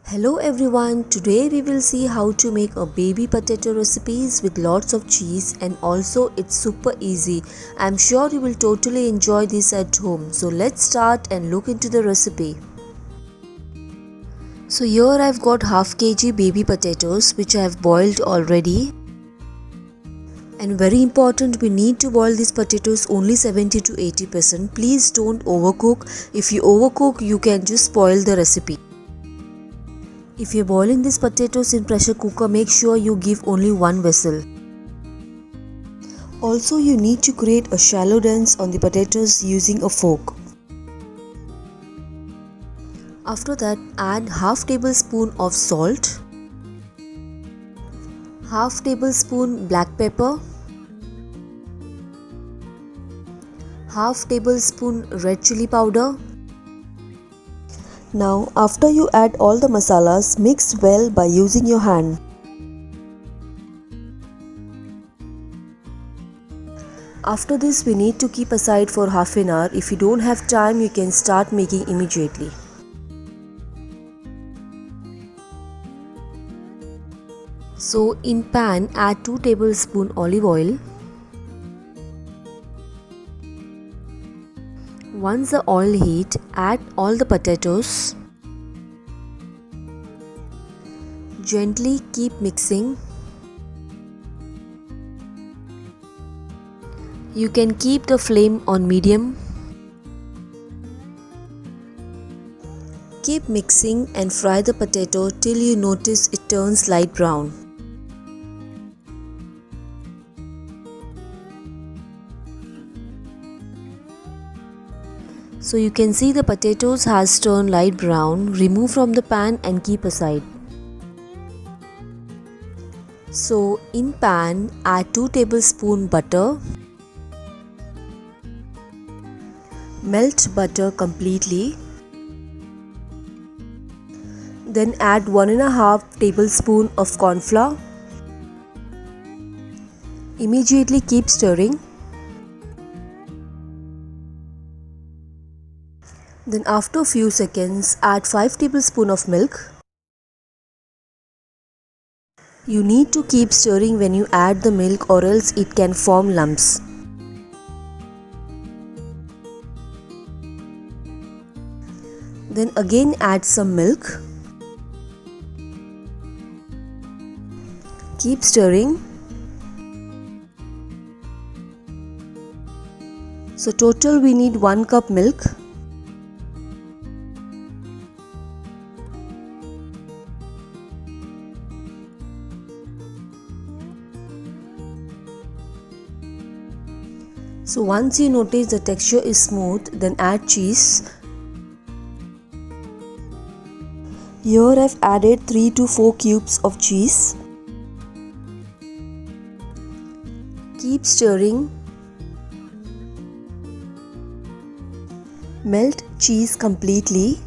Hello everyone, today we will see how to make a baby potato recipes with lots of cheese and also it's super easy. I'm sure you will totally enjoy this at home. So let's start and look into the recipe. So here I've got half kg baby potatoes which I have boiled already. And very important, we need to boil these potatoes only 70 to 80%. Please don't overcook. If you overcook, you can just spoil the recipe. If you're boiling these potatoes in pressure cooker, make sure you give only one whistle. Also, you need to create a shallow dents on the potatoes using a fork. After that, add half tablespoon of salt, half tablespoon black pepper, half tablespoon red chili powder. Now, after you add all the masalas, mix well by using your hand. After this, we need to keep aside for half an hour. If you don't have time, you can start making immediately. So in pan, add 2 tablespoon olive oil. Once the oil heat, add all the potatoes. Gently keep mixing. You can keep the flame on medium. Keep mixing and fry the potato till you notice it turns light brown. So you can see the potatoes has turned light brown. Remove from the pan and keep aside. So in pan, add 2 tablespoon butter. Melt butter completely. Then add 1.5 tablespoon of corn flour. Immediately keep stirring. Then after a few seconds, add 5 tablespoon of milk. You need to keep stirring when you add the milk or else it can form lumps. Then again add some milk. Keep stirring. So total we need 1 cup milk. So once you notice the texture is smooth, then add cheese. Here I've added 3 to 4 cubes of cheese. Keep stirring. Melt cheese completely.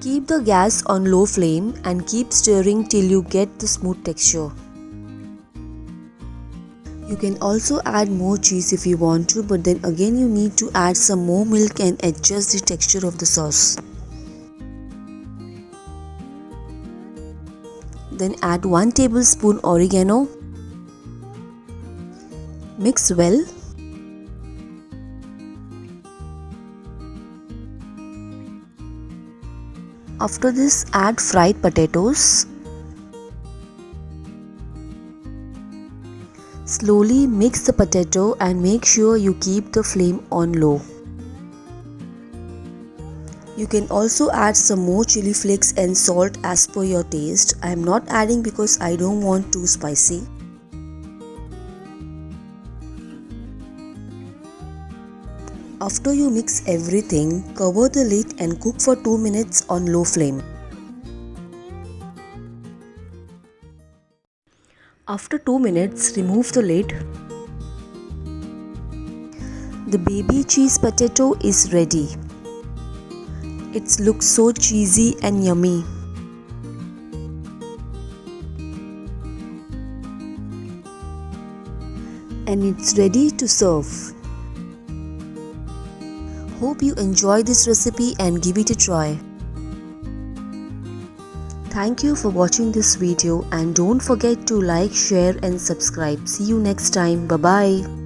Keep the gas on low flame and keep stirring till you get the smooth texture. You can also add more cheese if you want to, but then again you need to add some more milk and adjust the texture of the sauce. Then add 1 tablespoon oregano. Mix well. After this, add fried potatoes. Slowly mix the potato and make sure you keep the flame on low. You can also add some more chili flakes and salt as per your taste. I am not adding because I don't want too spicy. After you mix everything, cover the lid and cook for 2 minutes on low flame. After 2 minutes, remove the lid. The baby cheese potato is ready. It looks so cheesy and yummy. And it's ready to serve. hope you enjoy this recipe and give it a try. Thank you for watching this video and don't forget to like, share and subscribe. See you next time. Bye bye.